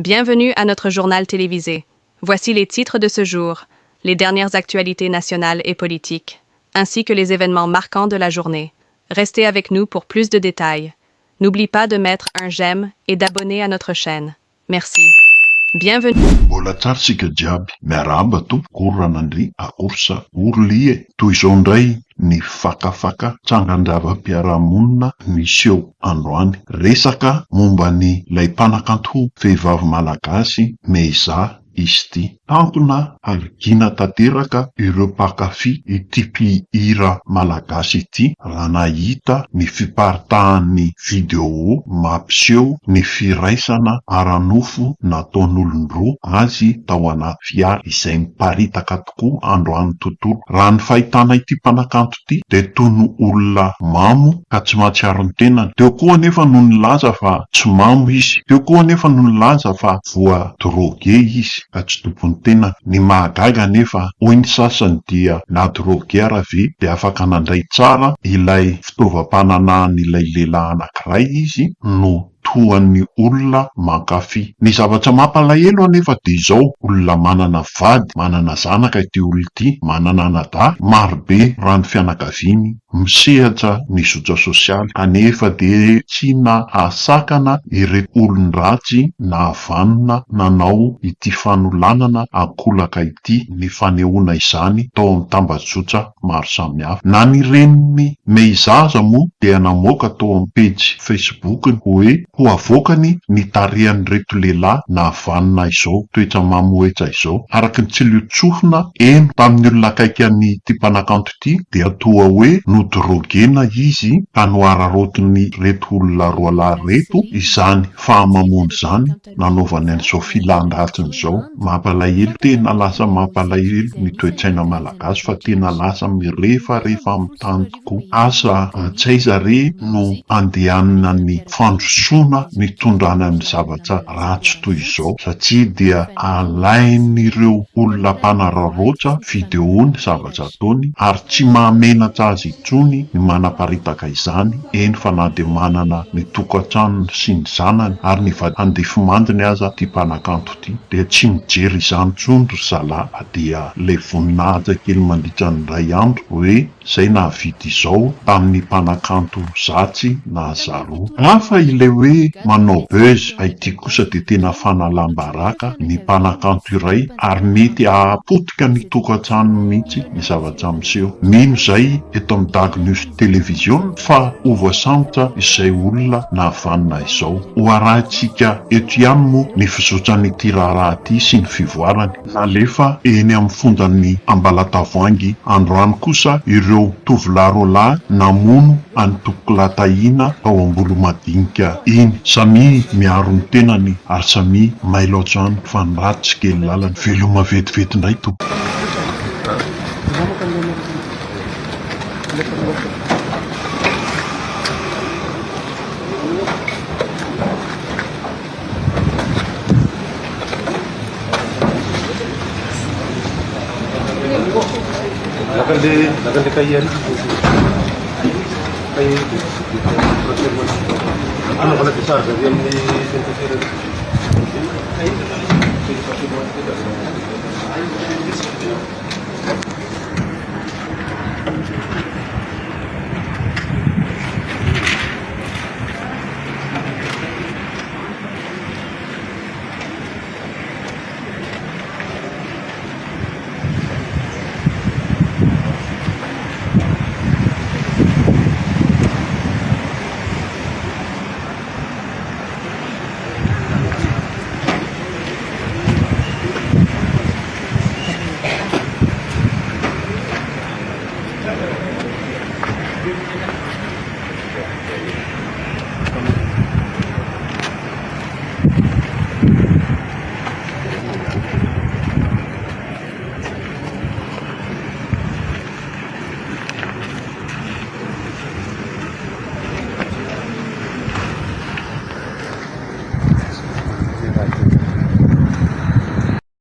Bienvenue à notre journal télévisé. Voici les titres de ce jour, les dernières actualités nationales et politiques, ainsi que les événements marquants de la journée. Restez avec nous pour plus de détails. N'oublie pas de mettre un j'aime et d'abonner à notre chaîne. Merci. Bienvenue. Mbola tsara sika jiaby miarahaba to koranandry akorsa orlie toy izao indray ny fakafaka tsangan-javam-piarahamonina niseho androany. Resaka momba ny lay mpanakanto vehivavy malagasy Meza izy ity. Tantona arigina tanteraka ireo mpakafy ity mpihira malagasy ity raha nahita ny fiparitahan'ny video mampiseho ny firaisana ara-nofo nataon'olon-droa azy tao anaty fiara izay miparitaka tokoa androany tontolo. Raha ny fahitana ity mpanakanto ity dia toy ny olona mamo ka tsy mahatsiaro ny tenany. Teo koa anefa no nilaza fa tsy mamo izy. Teo koa anefa no nilaza fa voa droge izy ka tsy tompony tenany. Ny mahagaga anefa hoy ny sasany dia na droge ara ve dia afaka nandray tsara ilay fitaovam-pananahan'ilay lehilahy anankiray izy no toan'ny olona mankafy. Ny zavatra mampalahelo anefa dia izao, olona manana vady, manana zanaka ity olona ity, manana anadahy, marobe raha ny fianakaviany misehatra ny zotra sosialy, kanefa dia tsy nahasakana ireto olon-dratsy na havanona nanao ity fanolanana akolaka ity, ny fanehoana izany tao amin'ny tambazotra maro samihafa. Na ny reniny Meizaza moa dia namoaka tao amin'ny pejy Facebook hoe ho avoakany ny tarehan'ireto lehilahy na havanona izao, toetra mamoetra izao. Araky ny tsilotsofina eno tamin'ny olona akaiky an'ity mpanakanto ity dia toa hoe nodrogena izy ka noararotiny reto olona roa lahy reto izany fahamamony izany nanaovany an'izao filan-dratsiny izao. Mampalahelo, tena lasa mampalahelo ny toe-tsaina malagasy, fa tena lasa mirefarefa amin'ny tany tokoa. Asa tsaiza re no andehanana ny fandrosoana mitondrana amin'ny zavatra ratsy toy izao, satria dia alain'ireo olona mpanararotra videony zavatra ataony ary tsy mahamenatra azy intsony ny manaparitaka izany. Eny fa na dia manana ny tokantranony sy ny zanany ary ny andifimandiny aza ty mpanakanto ity dia tsy mijery izany intsony ry zalahy, dia le voninahitra kely mandritra ny ray andro hoe zay nahavita izao tamin'ny mpanakanto Zatsy na Zaro. Hafa ilay hoe manao buzz, ity kosa dia tena fanalam-baraka ny mpanakanto iray ary mety ahapotika ny tokantrano mihitsy ny zavatra miseho. Mino zay eto amin'ny Dag News Television fa ho voasambotra izay olona na havanona izao. Ho arahintsika eto ihany moa ny fizotrany'ity raharaha ity sy ny fivoarany. Nalefa eny amin'ny fondan'ny Ambalatavoangy androany kosa ireo tovolahy roa lahy namono any Tokolataina ao Ambolo-Madinika iny. Samy miaro ny tenany ary samy mailaotrano fa ny ratsy kely lalany. Veloma vetivety indray to. Lakan di kayan. Kayak ano kalau besar jadi yang di sentuh